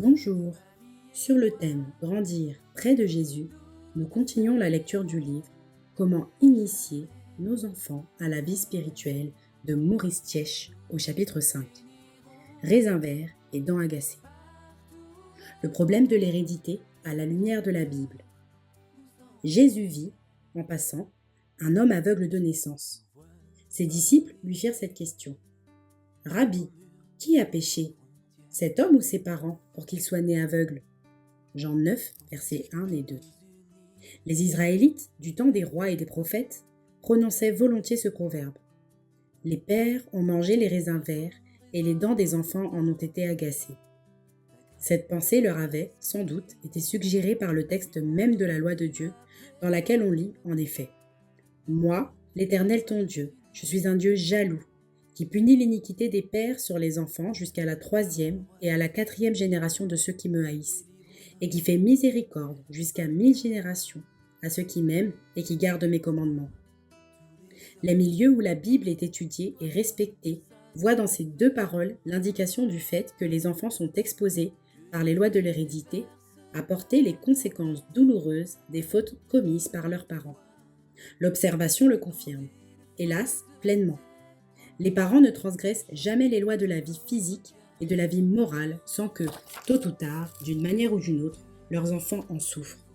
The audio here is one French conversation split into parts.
Bonjour. Sur le thème Grandir près de Jésus, nous continuons la lecture du livre Comment initier nos enfants à la vie spirituelle de Maurice Tiesch au chapitre 5. Raisin vert et dents agacées. Le problème de l'hérédité à la lumière de la Bible. Jésus vit, en passant, un homme aveugle de naissance. Ses disciples lui firent cette question. Rabbi, qui a péché, cet homme ou ses parents, pour qu'il soit né aveugle? Jean 9, versets 1 et 2. Les Israélites, du temps des rois et des prophètes, prononçaient volontiers ce proverbe. Les pères ont mangé les raisins verts et les dents des enfants en ont été agacées. Cette pensée leur avait, sans doute, été suggérée par le texte même de la loi de Dieu, dans laquelle on lit, en effet, « Moi, l'Éternel ton Dieu, je suis un Dieu jaloux, qui punit l'iniquité des pères sur les enfants jusqu'à la 3e et à la 4e génération de ceux qui me haïssent, et qui fait miséricorde jusqu'à 1000 générations à ceux qui m'aiment et qui gardent mes commandements. » Les milieux où la Bible est étudiée et respectée voient dans ces deux paroles l'indication du fait que les enfants sont exposés, par les lois de l'hérédité, à porter les conséquences douloureuses des fautes commises par leurs parents. L'observation le confirme, hélas, pleinement. Les parents ne transgressent jamais les lois de la vie physique et de la vie morale sans que, tôt ou tard, d'une manière ou d'une autre, leurs enfants en souffrent.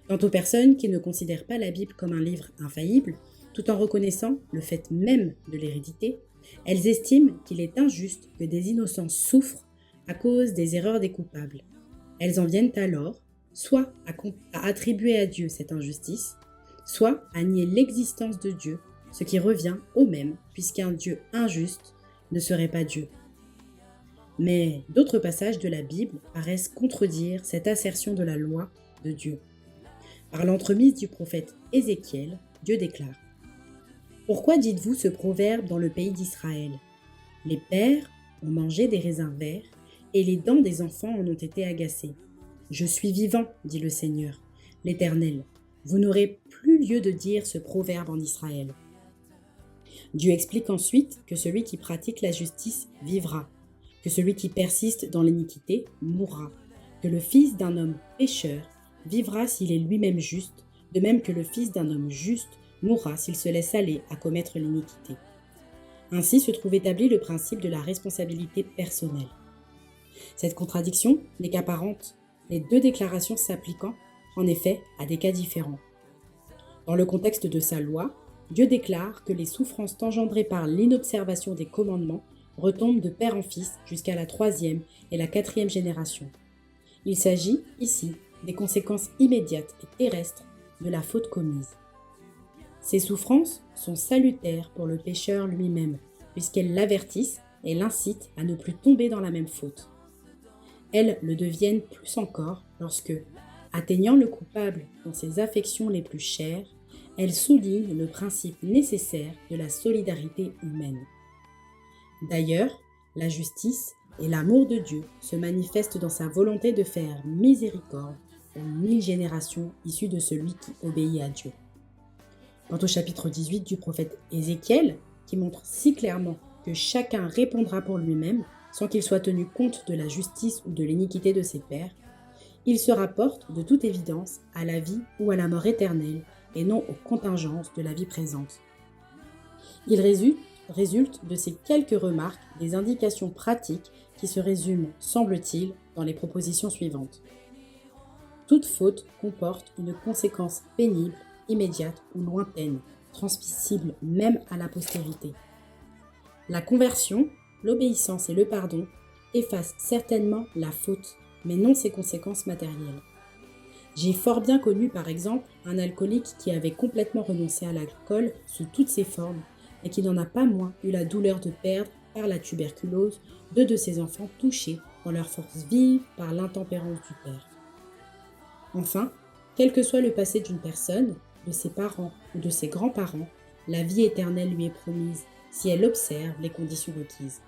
Quant aux personnes qui ne considèrent pas la Bible comme un livre infaillible, tout en reconnaissant le fait même de l'hérédité, elles estiment qu'il est injuste que des innocents souffrent à cause des erreurs des coupables. Elles en viennent alors, soit à attribuer à Dieu cette injustice, soit à nier l'existence de Dieu, ce qui revient au même, puisqu'un Dieu injuste ne serait pas Dieu. Mais d'autres passages de la Bible paraissent contredire cette assertion de la loi de Dieu. Par l'entremise du prophète Ézéchiel, Dieu déclare « Pourquoi dites-vous ce proverbe dans le pays d'Israël? Les pères ont mangé des raisins verts, et les dents des enfants en ont été agacées. Je suis vivant, dit le Seigneur, l'Éternel. Vous n'aurez plus lieu de dire ce proverbe en Israël. » Dieu explique ensuite que celui qui pratique la justice vivra, que celui qui persiste dans l'iniquité mourra, que le fils d'un homme pécheur vivra s'il est lui-même juste, de même que le fils d'un homme juste mourra s'il se laisse aller à commettre l'iniquité. Ainsi se trouve établi le principe de la responsabilité personnelle. Cette contradiction n'est qu'apparente, les deux déclarations s'appliquant, en effet, à des cas différents. Dans le contexte de sa loi, Dieu déclare que les souffrances engendrées par l'inobservation des commandements retombent de père en fils jusqu'à la 3e et la 4e génération. Il s'agit, ici, des conséquences immédiates et terrestres de la faute commise. Ces souffrances sont salutaires pour le pécheur lui-même, puisqu'elles l'avertissent et l'incitent à ne plus tomber dans la même faute. Elles le deviennent plus encore lorsque, atteignant le coupable dans ses affections les plus chères, elles soulignent le principe nécessaire de la solidarité humaine. D'ailleurs, la justice et l'amour de Dieu se manifestent dans sa volonté de faire miséricorde aux 1000 générations issues de celui qui obéit à Dieu. Quant au chapitre 18 du prophète Ézéchiel, qui montre si clairement que chacun répondra pour lui-même sans qu'il soit tenu compte de la justice ou de l'iniquité de ses pairs, il se rapporte de toute évidence à la vie ou à la mort éternelle et non aux contingences de la vie présente. Il résulte de ces quelques remarques des indications pratiques qui se résument, semble-t-il, dans les propositions suivantes. Toute faute comporte une conséquence pénible, immédiate ou lointaine, transmissible même à la postérité. La conversion, l'obéissance et le pardon effacent certainement la faute, mais non ses conséquences matérielles. J'ai fort bien connu par exemple un alcoolique qui avait complètement renoncé à l'alcool sous toutes ses formes et qui n'en a pas moins eu la douleur de perdre par la tuberculose deux de ses enfants touchés dans leur force vive par l'intempérance du père. Enfin, quel que soit le passé d'une personne, de ses parents ou de ses grands-parents, la vie éternelle lui est promise si elle observe les conditions requises.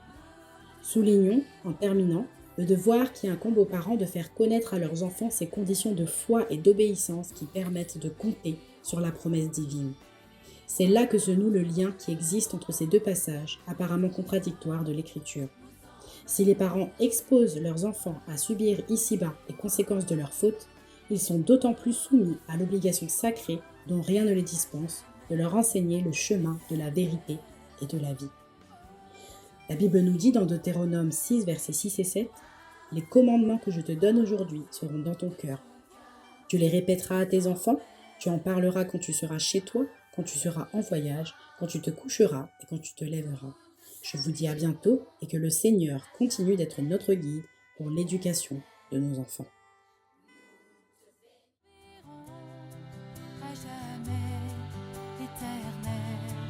Soulignons, en terminant, le devoir qui incombe aux parents de faire connaître à leurs enfants ces conditions de foi et d'obéissance qui permettent de compter sur la promesse divine. C'est là que se noue le lien qui existe entre ces deux passages, apparemment contradictoires de l'Écriture. Si les parents exposent leurs enfants à subir ici-bas les conséquences de leurs fautes, ils sont d'autant plus soumis à l'obligation sacrée, dont rien ne les dispense, de leur enseigner le chemin de la vérité et de la vie. La Bible nous dit dans Deutéronome 6, versets 6 et 7, « Les commandements que je te donne aujourd'hui seront dans ton cœur. Tu les répéteras à tes enfants, tu en parleras quand tu seras chez toi, quand tu seras en voyage, quand tu te coucheras et quand tu te lèveras. Je vous dis à bientôt et que le Seigneur continue d'être notre guide pour l'éducation de nos enfants. » À jamais éternel.